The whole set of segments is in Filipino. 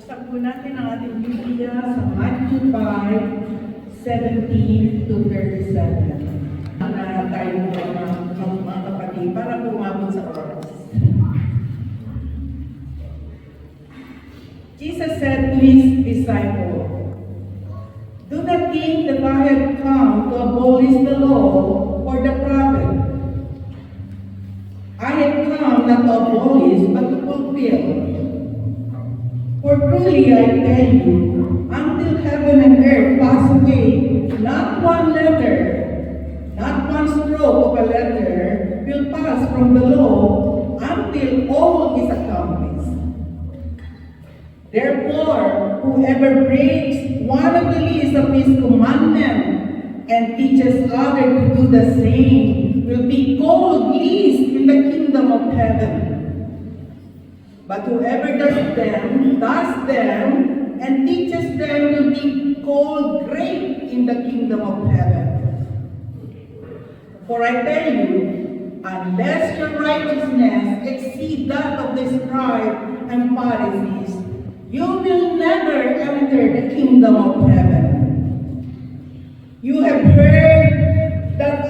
Takbo natin ang ating Biblia sa Matthew 5:17 to 37. Na tayo mga kapatid para pumabot sa oras. Jesus said to his disciples, "Do not think that I have come to abolish the law or the prophets. I have come not to abolish but to fulfill. For truly I tell you, until heaven and earth pass away, not one letter, not one stroke of a letter will pass from the law until all is accomplished. Therefore, whoever breaks one of the least of his commandments and teaches others to do the same will be called least in the kingdom of heaven. But whoever does them, and teaches them will be called great in the kingdom of heaven. For I tell you, unless your righteousness exceed that of the scribes and Pharisees, you will never enter the kingdom of heaven. You have heard that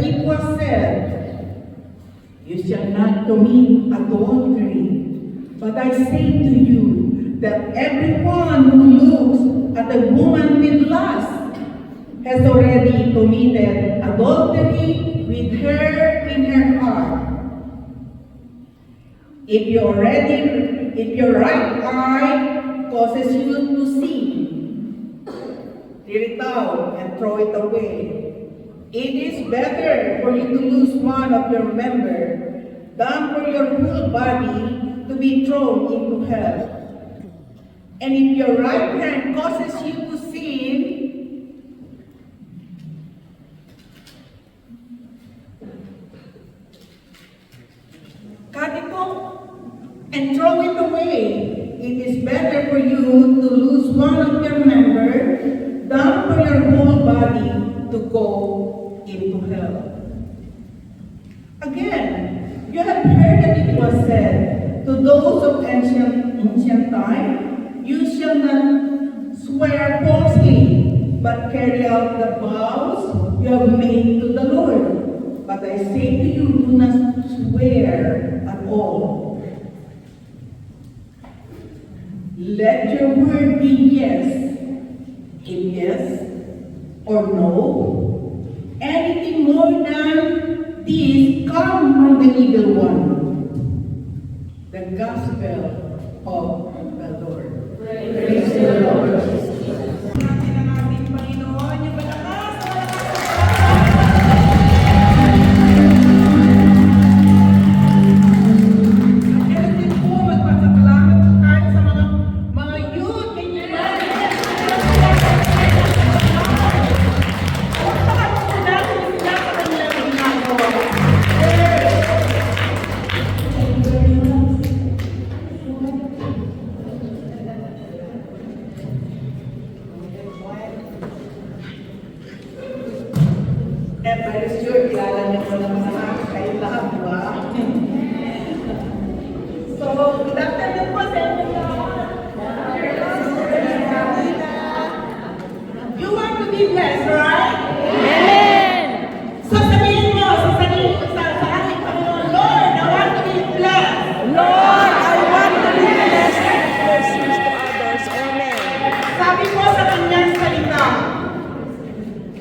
it was said, you shall not commit adultery. But I say to you that everyone who looks at a woman with lust has already committed adultery with her in her heart. If your right eye causes you to sin, tear it out and throw it away. It is better for you to lose one of your members than for your whole body to be thrown into hell. And if your right hand causes you to sin, cut it off and throw it away. It is better for you to lose one of your members than for your whole body to go into hell. Again, you have heard that it was said to those of ancient time, you shall not swear falsely, but carry out the vows you have made to the Lord. But I say to you, do not swear at all. Let your word be yes, if yes or no. Anything more than this come from the evil one. The gospel of the Lord. Praise the Lord. Natin ang ating Panginoon, yung malakas. Kailan din po magpasalamat tayo sa mga youth. Very sure, kilala niyo po naman sa kayo lahat, di ba? So, good afternoon po sa inyo lahat. You want to be blessed, right? Amen! So, sabihin mo sa ating Panginoon, Lord, I want to be blessed. Lord, I want to be blessed and blessings to others. Amen. Sabi po sa kanyang salita,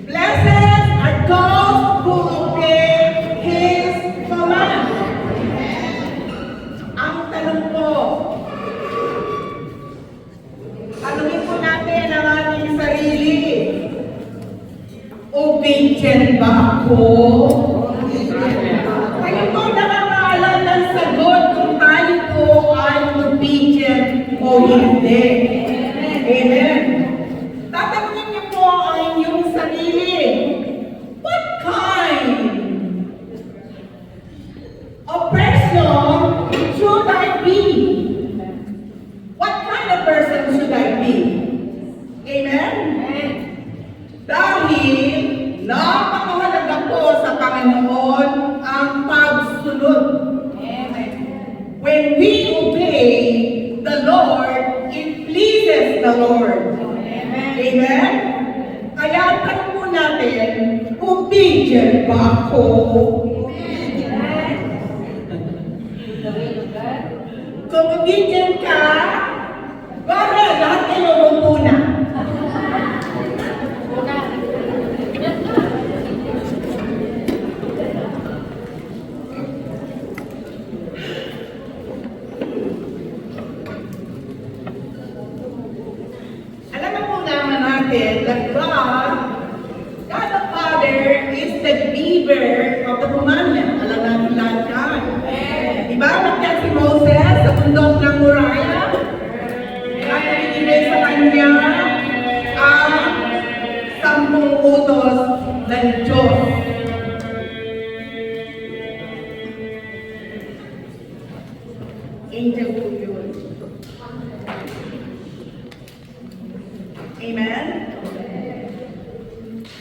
blessed are those who obey His command. Ang tanong po, tanungin po natin ang ating sarili. Obedient ba ako? Kayo po nakakaalam ng sagot kung tayo po ay obedient o hindi. Amen. Tatanungin niyo po ang inyong sarili. What kind of person should I be? What kind of person should I be? Amen? Dahil napakahalaga po sa Panginoon ang pagsunod. When we obey the Lord, Lord. Amen? Kaya tanong po natin, obedient ba ako? Kung obedient ka, bakit lahat kayo muna? Alam mo po naman natin that God the Father is the giver of the commandment. Alam natin lahat yan. Diba? Magyan si Moses sa bundok ng Moriah. Kaya binigay sa kanya ang 10 utos ng Diyos. Angel po yun. Amen?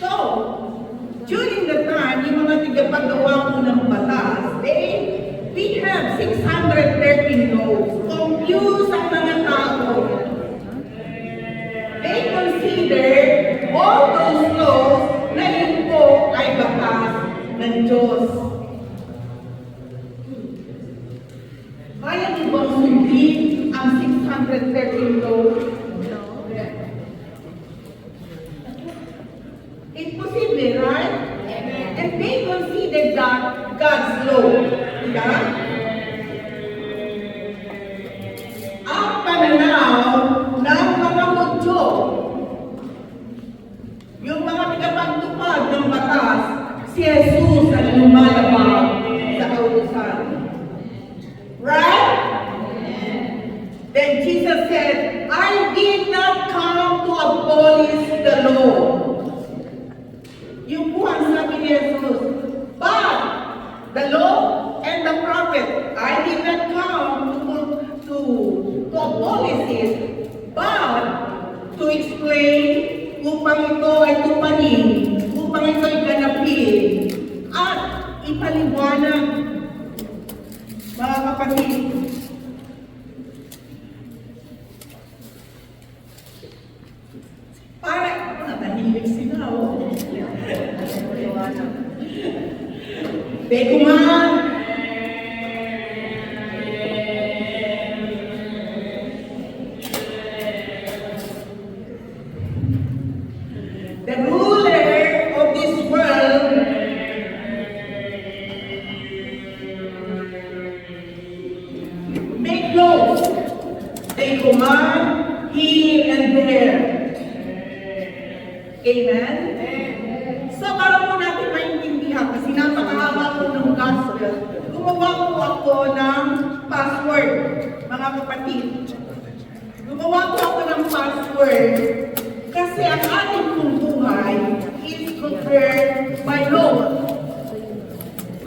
So, during the time, yung mga tigapagawa ko ng batas, we have 613 laws. Confused ang mga tao. They consider all those laws na yun po ay batas ng Diyos. Kaya niyo bang sundin ang 613 laws? Imposible, right? And they consider that God's law. Diba? Ang pananaw ng mga Hudyo, yung mga tagapagtupad ng batas, si Jesus ang lumalabag sa kautusan. Right? Then Jesus said, I did not come to abolish the law. Yung po ang sabi ni Jesus, but the law and the prophet, I did not come to abolish it, but to explain upang ito ay tupanin, upang ito ay ganapin, at ipaliwanag, mga kapatid. Para, natahimik sila, oh. Bekuman. The ruler of this world make laws. They command here and there. Amen? So, para po natin maintindihan, kasi napakahaba po ng gospel, gumawa po ako ng password, mga kapatid. Gumawa po ako ng password, kasi ang ating pong buhay is governed by law.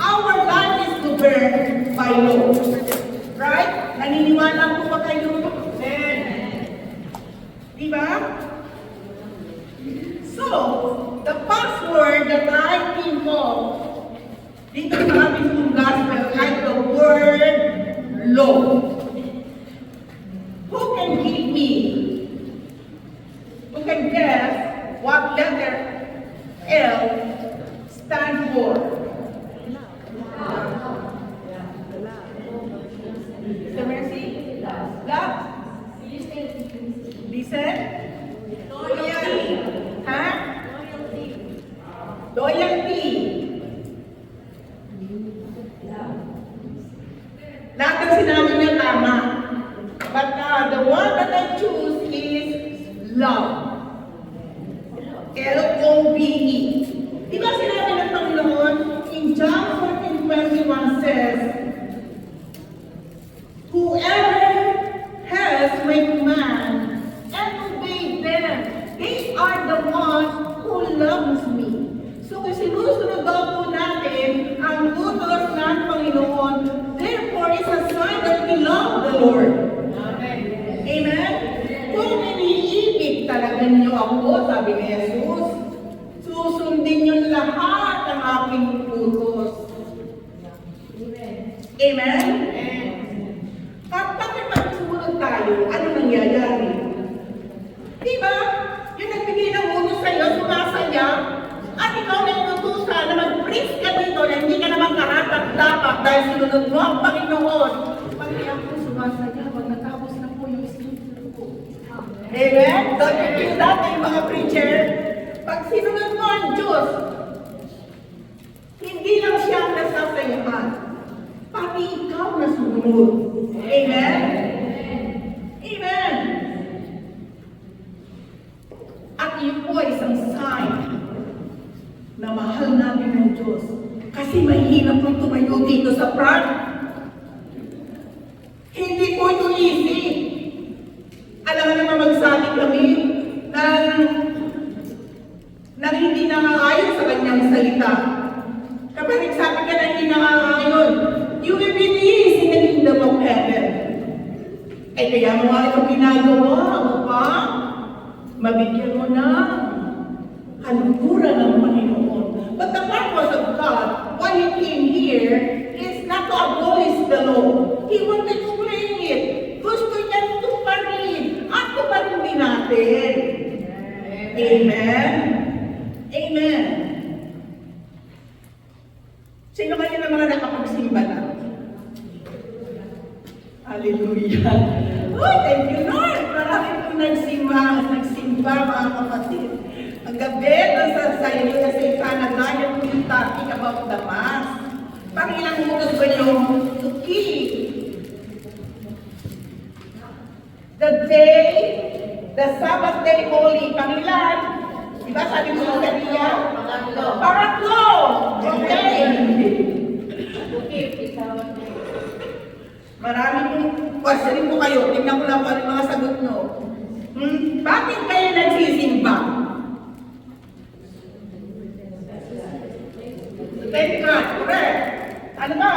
Our life is governed by law. Right? Naniniwala po ba kayo? Diba? So, the password that I think of dito sa ating pong gospel ay the word law. Who can give me? Who can guess what letter L stands for? Mr. Mercy? Love? Listen? Loyalty. Ha? Loyalty. Lahat ng sinabi niya tama. But the one that I choose is love. L-O-V-E. Diba sinabi ng Panginoon in John 14:21 says, whoever has my command and obey them, they are the ones who loves me. So sinusunod daw po natin ang utos ng Panginoon. Therefore, it's a sign that we love the Lord. Amen? Kung iniibig talaga niyo ako, sabi ni Jesus, susundin niyo lahat ang aking utos. Amen? Kapag magsumunod tayo, ano nangyayari? tapak dahil sinunod mo ang Panginoon. Pati ako sumasaya pag natapos na po yung scripture ko. Amen? Don't you feel that, yung mga preacher? Pag sinunod mo ang Diyos, hindi lang siya ang nasasayahan, pati ikaw na sumunod. Amen? Amen? At yun po ay isang sign na mahal namin ng Diyos. Kasi mahirap po tumayo dito sa front. Hindi po ito easy. Alam mo naman magsabi kami ng hindi nakakayon sa kanyang salita. Kapag nagsabi ka na hindi nakakayon, you will be easy in the kingdom of heaven. Eh kaya mo nga ito ginagawa upang mabigyan mo na kaluguran ng Panginoon. But the purpose of God, why He came here, is not to abolish the law. He wanted to bring it. Gusto niya tuparin at tuparin din natin. Amen? Amen. Sino kayo na mga nakapagsimba na? Hallelujah. Oh, thank you, Lord. Marami po nagsimba, mga kapatid. Ang gabi, nasa sayo kasi Canada, yung yung talking about the Mass. Pangilang utos ba yung to keep the day, the Sabbath day holy. Pangilan? Diba sabi mo sa kanya? Pangatlo! Okay. Marami pong question po kayo. Tingnan ko lang pa rin mga sagot nyo. Bakit kayo nagsisimba? Thank God, correct. Ano ba?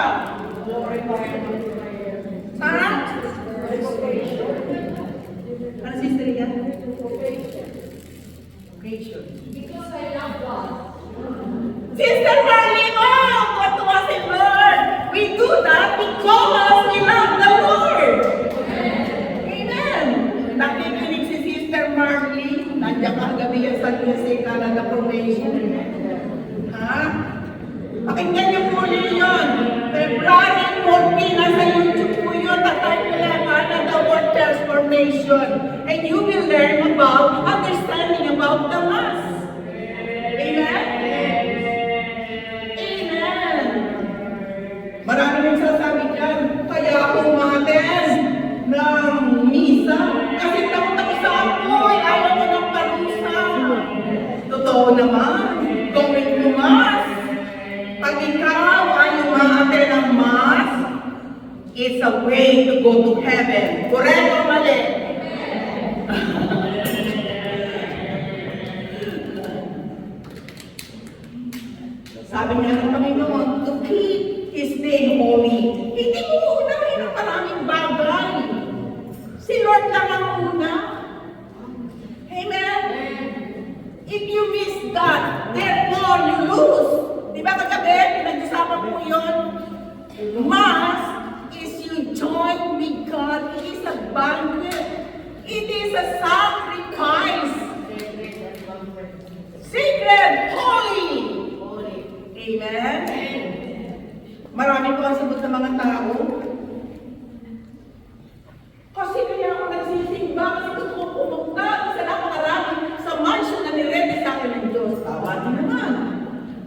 Sarah? Ano sister yan? Vocation. Because I love God. Sister Marlene, oh, what was it, Lord? We do that because we love the Lord. Amen. Nakikinig si Sister Marlene. Nandiyan ka gabi yan sa USA Canada Probation. Ha? Pakinggan niyo po yun. February 14, nasa YouTube po yun. Tatay ko yan, Canada World Transformation. And you will learn about understanding about the Mass. Amen? Amen. Marami nang sasabi dyan, kaya ako umaten ng misa. Kasi takot ako sa apoy, ayaw ko ng parusa. Totoo naman, gawin mo Mass. Pag ikaw ay umaaten ng Mass, it's a way to go to heaven. Correct o mali? Sabi nga ng Panginoon, to keep His name holy. Hindi mo uunahin ang maraming bagay. Si Lord lang ang una. Amen? If you miss that, therefore you lose. Di ba kagabi, nag-usapan po yun? Mass is you join with God. It is a banquet. It is a sacrifice. Sacred, holy. Amen? Marami po ang sagot ng mga tao. Kasi kaya ako nagsisimba, kasi gusto ko pumunta sa napakarami sa mansion na nirete sa akin ng Diyos. Tawa din naman.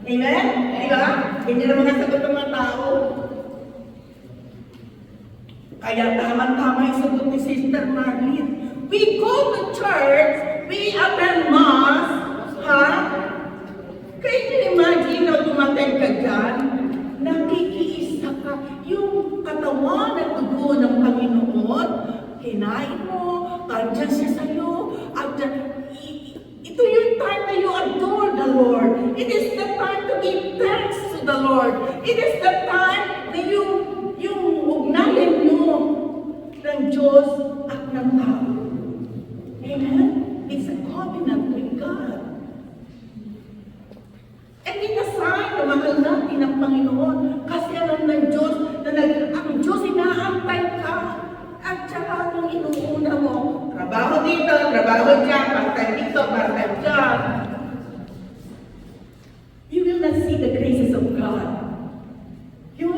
Amen? Di ba? Ganyan naman ang sagot ng mga tao. Kaya tama-tama yung sagot ni Sister Marlene. We go to church, we attend Mass, ha? Can you imagine na dumating ka dyan, nakikiisa ka, yung katawan at dugo ng Panginoon, kinain mo, kandyan siya sa'yo, at ito yung time na you adore the Lord. It is the time to give thanks to the Lord. It is the time na yung ugnayan nyo ng Diyos at ng tao. Amen? It's a covenant with God. And it's a sign na mahal natin ang Panginoon. Kasi alam ng Diyos na ang Diyos inaantay ka. At saka nung inuuna mo, trabaho dito, trabaho dyan, part-time dito, part-time dyan. You will not see the graces of God. You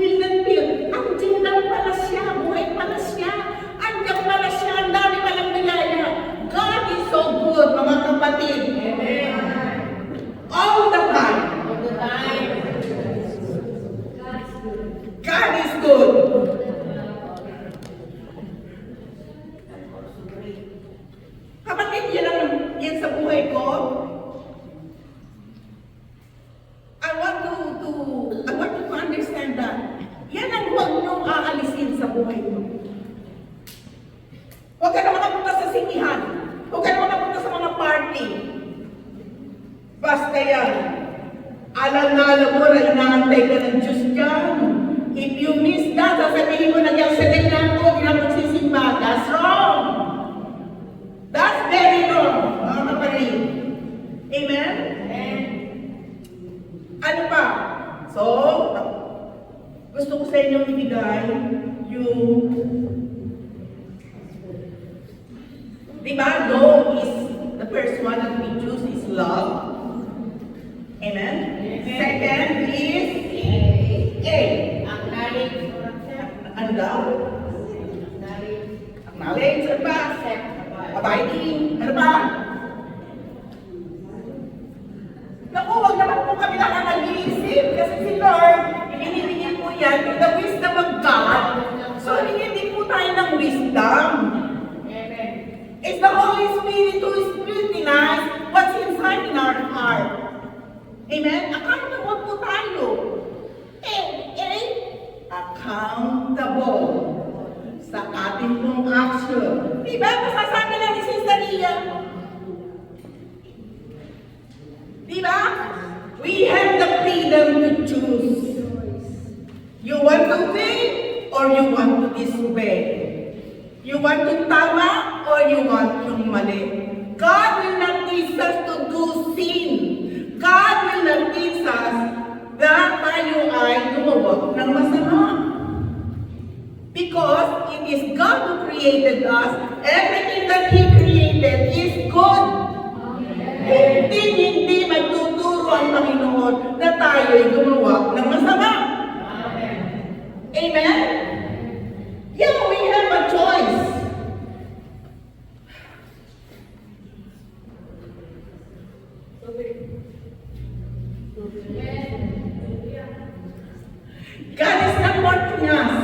buhay mo. Huwag ka na makapunta sa sinihan. Huwag ka na makapunta sa mga party. Basta yan. Alam mo na inaantay ka ng Diyos dyan. If you miss that, sasabihin mo, nag-accident na ako, hindi na magsisimba. That's wrong. That's very wrong, mga kapatid. Amen? Ano pa? So, gusto ko sa inyo ibigay yung, di ba, though is the first one that we choose is love. Amen? Second is A. Ano daw? Acknowledge. Ano ba? Abiding. Ano ba? Naku, huwag naman po kami nakakag-iisip kasi si Lord, ibinibigyan po yan with the wisdom of God. So, hindi po tayo ng wisdom. It's the Holy Spirit who scrutinizes what's inside in our heart. Amen? Accountable po tayo. Accountable sa ating pong action. Diba? Masasabi lang ni Sister Ria. Diba? We have the freedom to choose. You want to obey or you want to disobey? You want to tama or you want yung mali? God will not teach us to do sin. God will not teach us that tayo ay gumawa ng masama. Because it is God who created us. Everything that He created is good. Hindi magtuturo ang Panginoon na tayo ay gumawa ng masama. Amen? Yeah, we have a choice. God is not working us.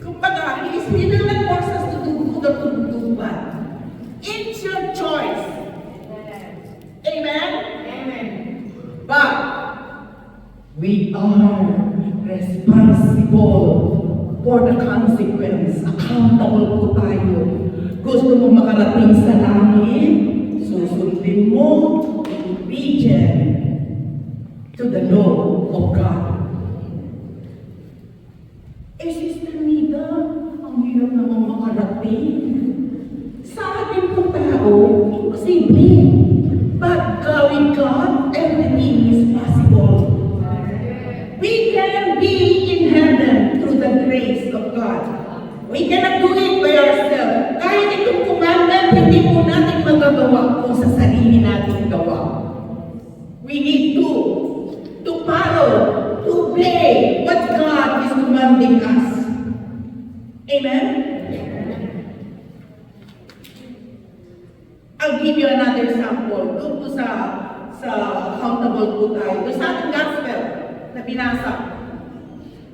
Kumbaga, He will not force us to do good or to do bad. It's your choice. Amen? But, we are responsible for the consequence. Accountable po tayo. Gusto mo makarating sa langit, susundin mo, obedient to the law of God. Sister Nita, ang hirap naman makarating. Sa ating pong tao, imposible. But with God, everything is possible. We can be in heaven through the grace of God. We cannot do it by ourselves. Kahit itong commandment, hindi po natin magagawa kung sa sarili natin gawa. We need to follow, to obey what God is commanding us. Amen? I'll give you another example. Doon po sa accountable po tayo. Doon sa ating gospel na binasa.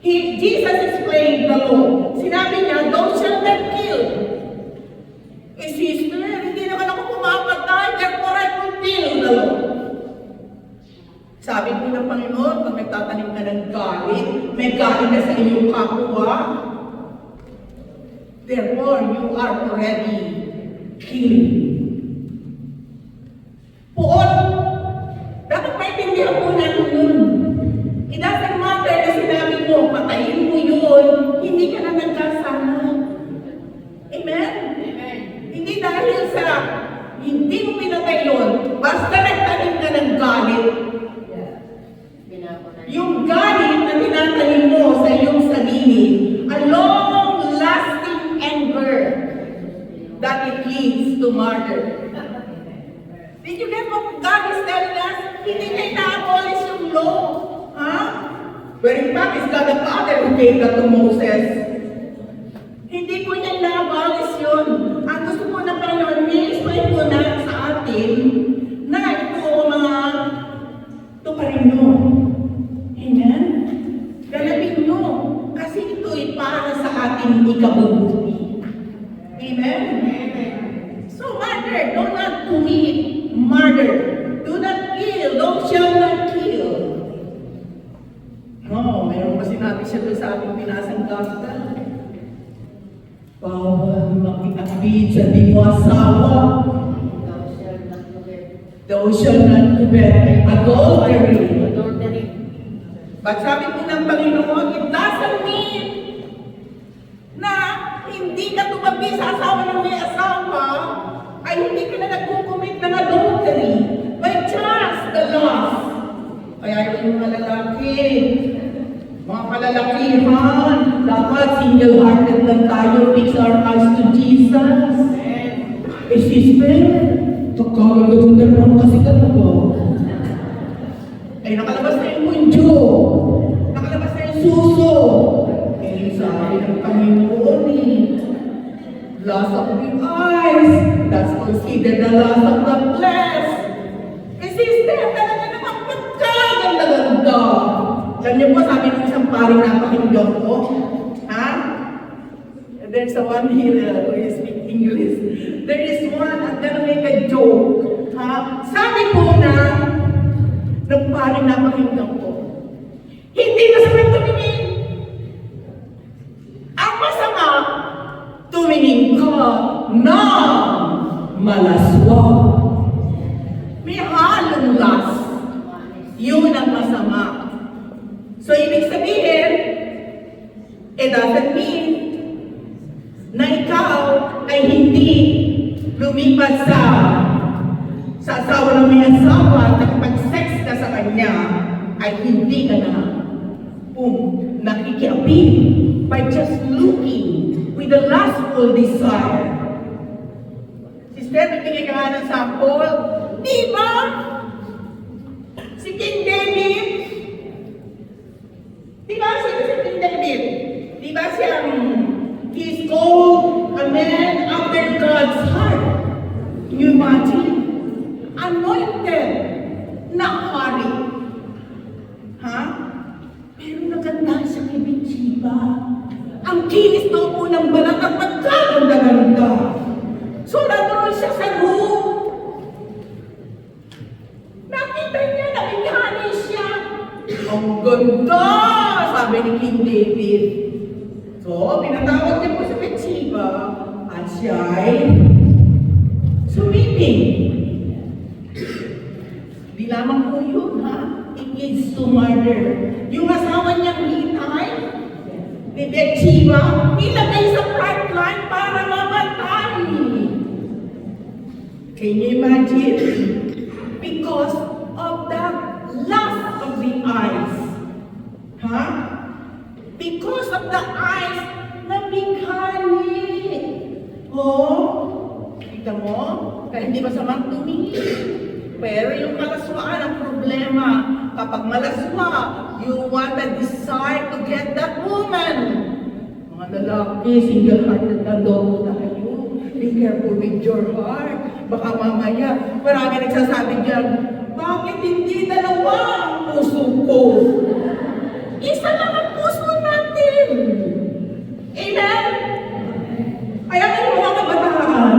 Jesus explained the law. Sinabi niya, thou shalt not kill. Sister, hindi naman ako pumapatay, therefore I fulfill the law. Sabi po ng Panginoon, pag nagtatanim ka ng galit, may galit na sa iyong kapwa, therefore you are already killing. Puot! Dapat maintindihan po natin yun. It doesn't matter na sinabi mo, patayin mo yun, hindi ka na nagkasama. Amen? Hindi dahil sa hindi mo pinatay yun, basta nagtanim ka ng galit. Yung galit na tinatanim mo sa iyong sarili, a long-lasting anger that it leads to murder. Did you get what God is telling us? Hindi niya ina-abolish yung law. But in fact, it's God the Father who gave that to Moses. Hindi po niya ina-abolish yun. Ang gusto po ng Panginoon, i-explain po na sa atin na ito mga tuparin nyo. Amen? Galapin nyo. Kasi ito ay para sa ating ikabubuti. Amen? So, murder, do not commit murder. Do not kill. Thou shalt not kill. No, mayroon pa sinabi siya doon sa sa ating binasang gospel. Bawal makikapit sa di mo asawa. Thou shalt not commit adultery. But sabi po ng Panginoon, it doesn't mean na hindi ka tumabi sa asawa ng may asawa, ay hindi ka na nagkukumit ng adultery. But just the loss. Kaya yung mga lalaki, mga kalalakihan, dapat single-hearted lang tayo, fix our eyes to Jesus. Eh, sister, takagagagandar naman kasi ka na ba? Ay, nakalabas na yung punjo. Nakalabas na yung suso. Eh, sabi ng Panginoon eh, loss of the eyes, that's considered the loss of the flesh. Eh, sister, talaga naman pagkaganda-ganda. Alam niyo po, sabi ng isang paring napakinggan ko, ha? There's a one here who is speak English. There is one, I'm gonna make a joke. Ha? Sabi po ng paring napakinggan ko, hindi masama tumingin. Ang masama, tumingin ka na malaswag. May halong las. Yun ang masama. So, ibig sabihin, it doesn't mean na ikaw ay hindi lumipas sa asawa ng may asawa at nakipag-sex ka sa kanya, ay hindi ka na nakikiapil by just looking with a lustful desire. Sister, bibigay ka nga ng sample. Di ba? Si King David, di ba si King David? Di ba siyang he's called a man after God's heart? Can you imagine? Anointed na hari. Ha? Pero naganda siya kay Bathsheba. Ang kinis daw po ng balat at magkaganda-ganda. So nandun siya sa room. Nakita niya, nakikani siya. Ang ganda, sabi ni King David. So, pinatawag niya po si Bathsheba at siya ay sumiping. Di lamang po yun, ha? It is to murder. Yung asawa niyang hitay, ni Bathsheba, nilagay sa front line para mamatay. Can you imagine? Because of the lust of the eyes. Ha? Because of the eyes na bighani. Oh, kita mo? Kaya hindi ba samang tumingin? Pero yung malaswaan ang problema. Kapag malaswa, you want a desire to get that woman. Mga lalaki, single-hearted na doon tayo. Be careful with your heart. Baka mamaya, marami nagsasabi dyan, bakit hindi dalawa ang puso ko? Isa lang ang puso natin. Amen? Kaya kayo mga kabataan,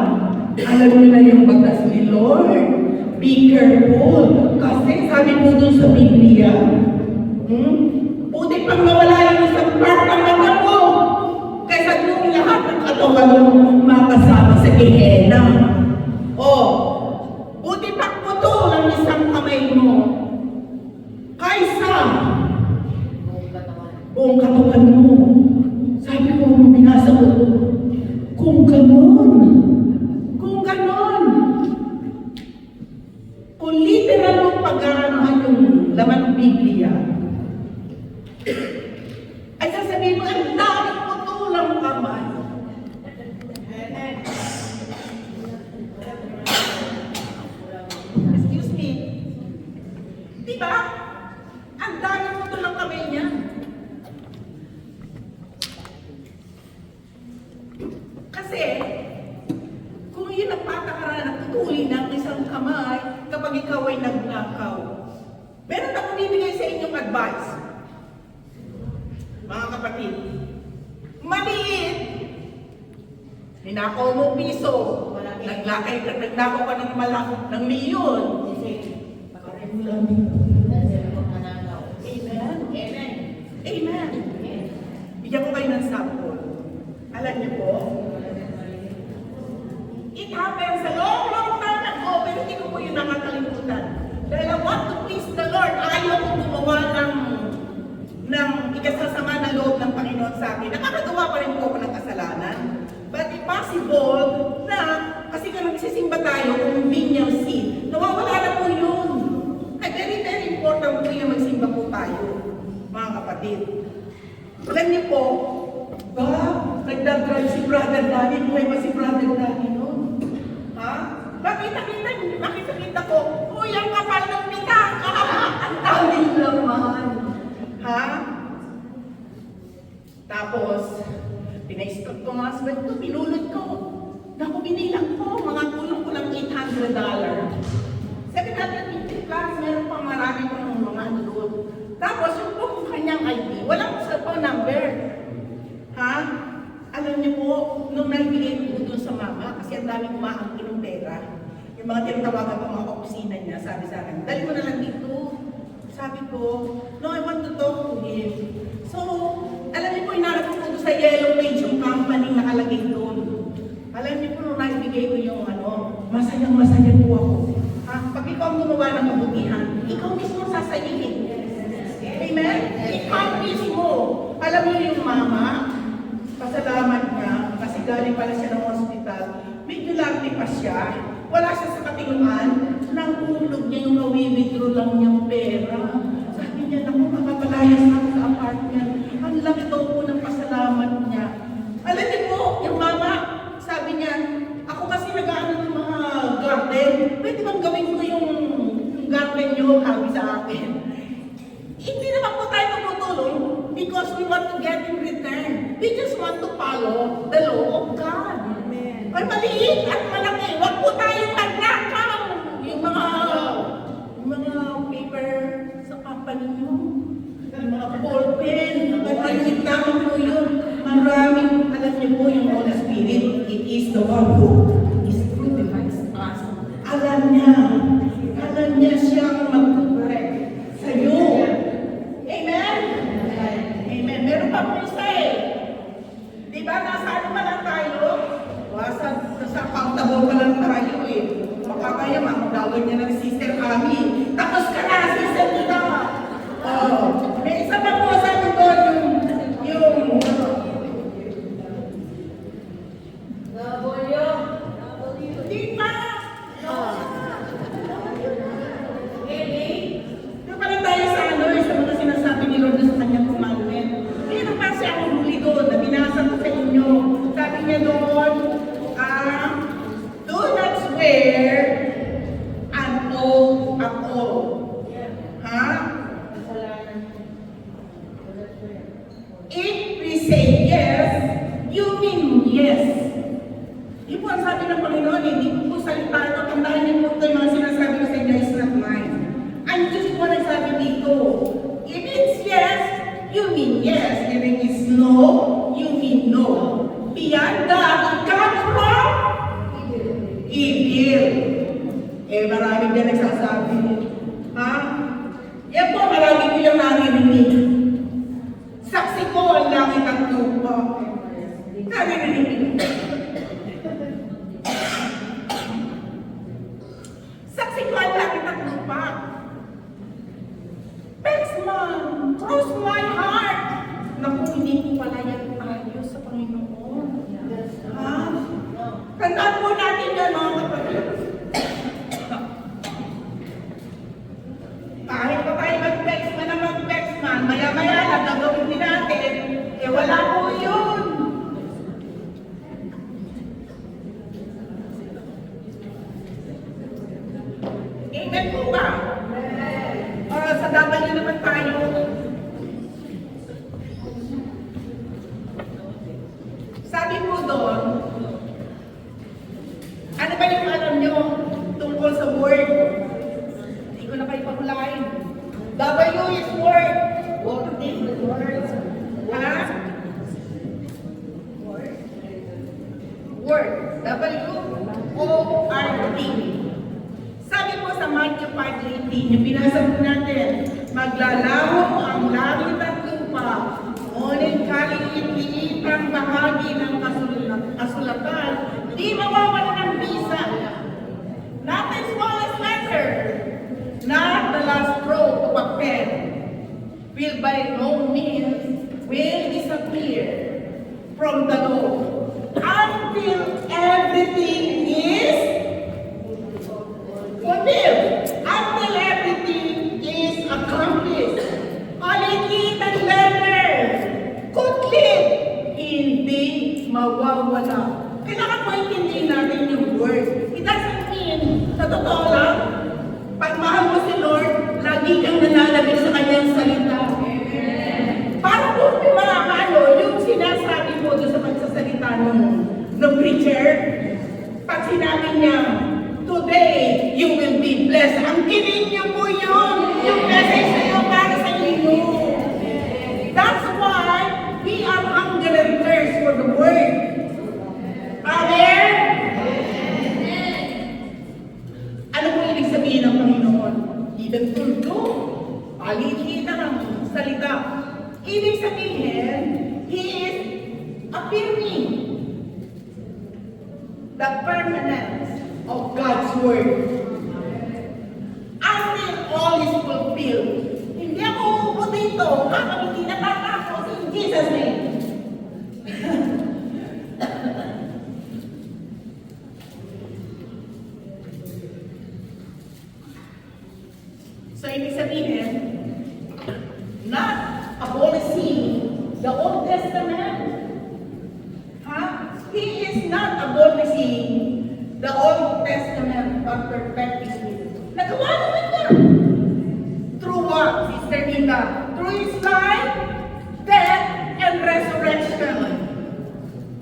alam niyo na yung batas ni Lord. Be careful. Kasi sabi po dun sa Biblia, puti pang mawala yung isang part ng mata mo kaysa yung lahat ng katawan mo makasama sa Gehenna. O, puti pang puto ng isang kamay mo kaysa buong katawan mo. Sabi ko, binasa ko, kung ganon, kung literal mong pag-aarahan yung laman ng Biblia, ay sasabihin mo, ang dami ko tulang kamay. Excuse me. Diba? Ang dami ko tulang kamay niya. Kasi, kung yun ang patakaran ng tutuli ng isang kamay, kapag ikaw ay nagnakaw. Meron akong bibigay sa inyong advice. Mga kapatid, maliit, ninakaw mo piso, nagnakaw ka ng milyon. Amen. Amen. Amen. Alam niyo po, it happens a long, long time ago, pero hindi ko po yun nakakalimutan. Dahil I want to please the Lord, ayaw ko gumawa ng ikasasama na loob ng Panginoon sa akin. Nakakagawa pa rin po ako ng kasalanan. But it's possible na, kasi kung nagsisimba tayo kung venial sin, nawawala na po yun. Ay, very, very important po yung magsimba po tayo, mga kapatid. Alam niyo po, ba, nagdadrive si Brother Danny, buhay pa si Brother Danny noon. Ha? Makita ko, uy, ang kapal ng pita! Ang daming laman! Ha? Tapos, pina-stop ko mga husband ko, pinulot ko. Naku, binilang ko, mga kulong ko ng $800. 750 plus, meron pang marami kong mga doon. Tapos, yung po kanyang ID, walang cellphone number. Ha? Alam niyo po, nung naibigay ko doon sa mama, kasi ang daming umaangkin ng pera, yung mga tinatawagan pa mga opisina niya, sabi sa akin, dali mo na lang dito. Sabi ko, no, I want to talk to him. So, alam niyo po, inarap ko doon sa yellow page yung company nakalagay doon. Alam niyo po, nung naibigay ko yung masayang-masaya po ako. Ha? Pag ikaw ang gumawa ng kabutihan, ikaw mismo sasayihin. Amen? Ikaw mismo. Alam niyo yung mama, pasalamat niya, kasi galing pala siya ng hospital, medyo larte pa siya, wala siya sa katinguan, nangulog niya yung mawi-withdraw lang niyang pera. Sabi niya, naku, makapalayas na ako sa apartment. Ang laki daw po ng pasalamat niya. Alam niyo po, yung mama, sabi niya, ako kasi nag-ano ng mga garden, pwede bang gawin ko yung garden niyo, sabi sa akin. Hindi naman po tayo tumutulong because we want to get in return. We just want to follow the law of God. Amen. Ay, maliit at malaki. Huwag po tayong magnakaw. Yung mga paper sa company nyo. Yung mga ballpen. Pag-isip namin po yun. Maraming, alam niyo po yung Holy Spirit, it is the one who is crucified us. Alam niya siyang mag-correct sa iyo. Amen? Amen. Meron pa po isa eh. Diba, nasa ano pa lang tayo? Nasa accountable pa lang tayo eh. Baka kaya makagawin niya ng Sister Ami. Tapos ka na, Sister Nina. May isa pa po sa atin doon yung di pa. Doon pa lang tayo sa sa mga sinasabi ni Lord sa kanyang commandment. Meron pa siya akong huli doon na binasa ko sa inyo. Sabi niya doon, do not swear an oath at all. Ha? If we say yes, you mean yes. Yun po ang sabi ng Panginoon, hindi po salita ito. Tandaan niyo po ito yung mga sinasabi ko sa inyo is not mine. Ang Diyos po nagsabi dito, if it's yes, you mean yes. If it is no, you mean no. Beyond that, it comes from evil. Marami din nagsasabi. Ha? Yan po, marami ko yung naririnig. Saksi ko ang langit at lupa. Naririnig. Saksi ko ang langit at lupa. Pexman, cross my heart. Naku, hindi ko pala yan ayos sa Panginoon. Ha? Tandaan po natin yan, mga kapatid. Kahit pa tayo mag-Pexman na mag-Pexman, maya-maya lang gagawin din natin, wala po yun. Amen po ba? Sa W naman tayo. Sabi po doon, ano ba yung alam nyo tungkol sa word? Hindi ko na kayo pahulain. W is word. Word is word. Ha? Word. W-O-R-D. Sabi po sa Matthew 5:18, yung binasa po natin, maglalaho ang langit at lupa, ngunit kaliliit-liit ang bahagi ng by no means will disappear from the law until everything is fulfilled, until everything is accomplished. Paligid and letter, kutlit, hindi mawawala. Kailangan po intindihin natin yung word. It doesn't mean, sa totoo lang, pag mahal mo si Lord, lagi kang nanalagay sa kanyang salita. Para po, di ba, yung sinasabi mo doon sa pagsasalita ng preacher, pag sinabi niya, today, you will be blessed. Ang kinig niyo po yun. Yung message niyo para sa inyo. That's why we are hunger and thirst for the word. Amen? Ano po ibig sabihin ng Panginoon? Even tuldo, palikitan ng salita. Ibig sabihin, He is affirming the permanence of God's word. Until all is fulfilled. Hindi ako uupo dito habang hindi natatapos in Jesus' name. So, ibig sabihin, not abolishing the Old Testament. He is not abolishing the Old Testament, but perfecting it. Nagawa naman niya. Through what, Sister Nita? Through His life, death, and resurrection.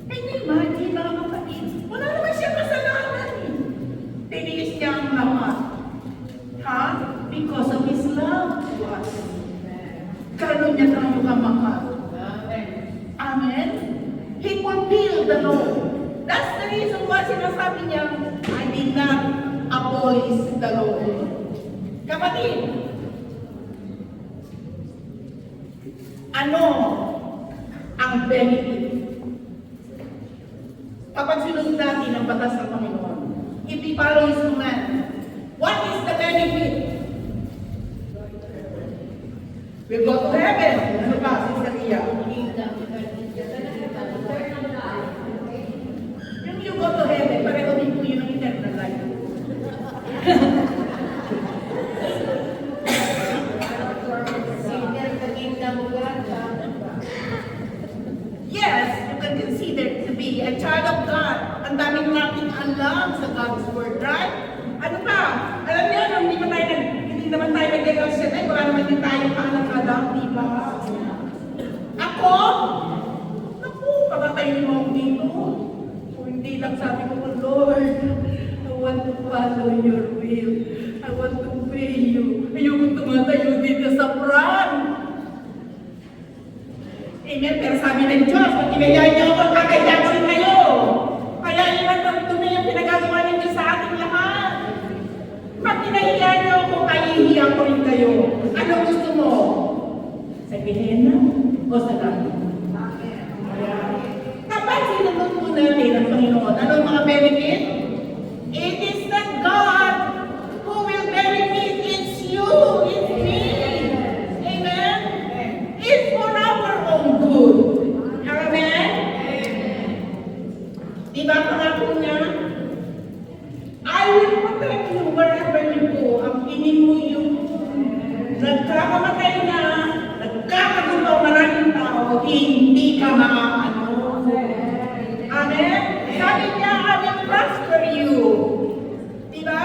Can you imagine, mga kapatid? Wala naman siya kasalanan. Tiniis niya ang lahat. Because of His love to us. Gano'n niya tayo kamahal. Amen? He fulfilled the law. That's the reason why sinasabi niya, I did not abolish the law. Kapatid, ano ang benefit? Kapag sinunod natin ang batas ng Panginoon, if we follow His command, what is the benefit? We go to heaven. Ano ba, Sister Ria? Yung you go to heaven, pareho din po yun ang eternal life. Yes, you can consider to be a child of God. Ang daming nating alam sa God's word, right? Ano pa? Alam niyo, hindi naman tayo nag-negotiate, eh, wala naman din tayo anak-anak, di ba? Ako? Naku, pakatayin mo ako dito. Kung hindi lang sabi ko, Lord, I want to follow your will. I want to obey you. Ayokong tumatayo dito sa front. Amen, pero sabi ng Diyos, pag inayay niyo ako, kakayasin kayo. Kaya ilan ito na yung pinagagawa ng Diyos sa ating lahat. Pag inahiya niyo ako, kahihiya ko rin kayo. Ano gusto mo? Sa Gehenna o sa langit? Kapag sinunod po natin ang Panginoon, ano ang mga benefit? It is not God who will benefit, it's you, it's me. Amen? It's for our own good. Amen? Diba pangako niya? I will protect you wherever you go. Ang inin mo yung nagkakamatay na, nagkakagulo maraming tao, hindi ka makakano. Amen? Sabi niya, I will prosper you. Diba?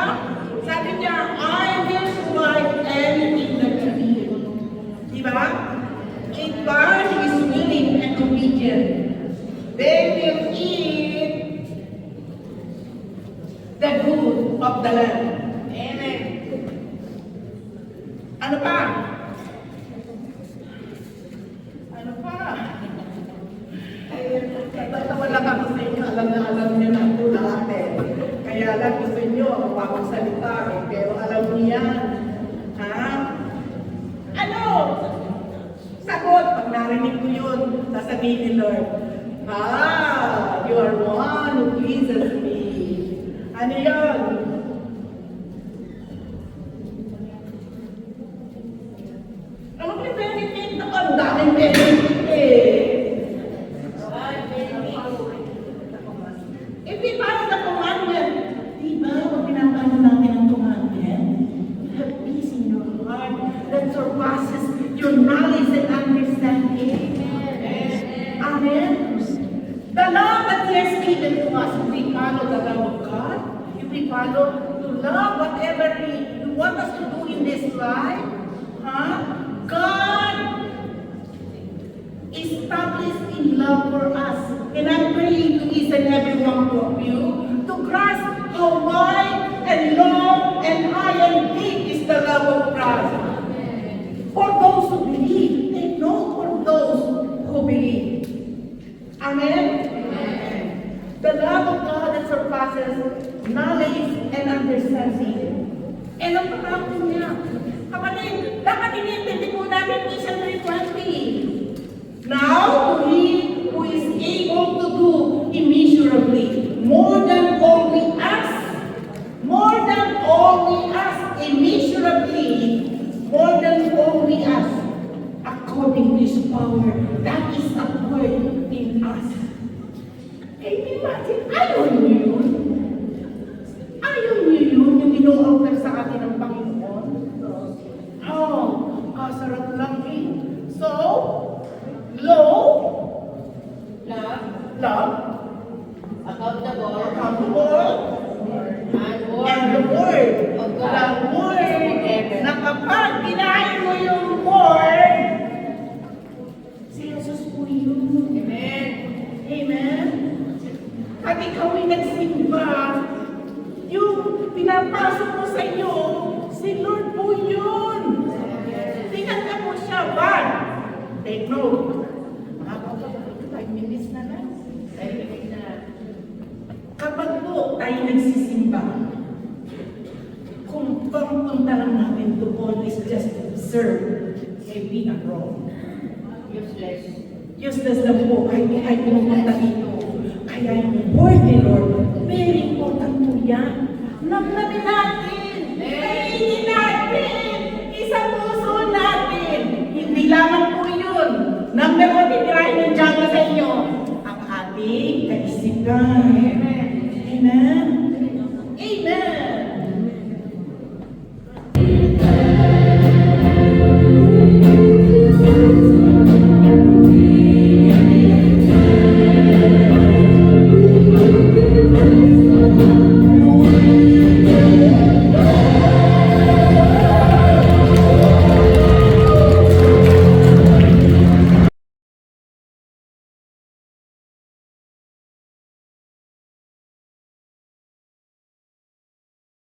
Sabi niya, I will provide anything that you need. Diba? If God is willing and obedient, they will eat the good of the land. Amen. Ano pa? Ano pa? Natatawa lang ako sa inyo. Alam niyo na po natin. Kaya lang gusto niyo makapagsalita eh. Pero alam niyo yan. Ha? Ano? Sagot. Pag narinig ko yun, sasabihin ni Lord, you are one who pleases me. Ano yun? Ano may benefit na ano? to us if we follow the love of God, if we follow to love whatever He wants us to do in this life. God established in love for us. And I'm praying to each and every one of you to grasp how wide and long and high and deep is the love of God. For those who believe, and not for those who believe. Amen? The love of God that surpasses knowledge and understanding. And ang pagkakot niya, kapatid, dapat inintindi po natin Ephesians 3:20. Now, to He who is able to do immeasurably more than all we ask, immeasurably more than all we ask, according to His power that is at work in us. Can you imagine? Ayaw niyo yun? Ayaw niyo yun, yung ino-offer sa atin ng Panginoon? Kasarap lang eh. So, love, accountable, and the word of God. The word na kapag kinain mo yung word, si Jesus po yun. Amen. Amen. At ikaw ay nagsimba, yung pinapasok mo sa inyo, si Lord po yun. Tingnan mo siya, but take note. Mga kapatid, 5 minutes na lang. 5 minutes na lang. Kapag po tayo nagsisimba, kung pangpunta lang natin doon is just to observe, we are wrong. Useless lang po ay pumunta dito. Kaya yung word ni Lord, very important po yan. Namnamin natin, kainin natin, isang puso natin. Hindi lamang po yun. Number one, titirahin ng Diyan sa inyo, ang ating kaisipan. Amen. Amen.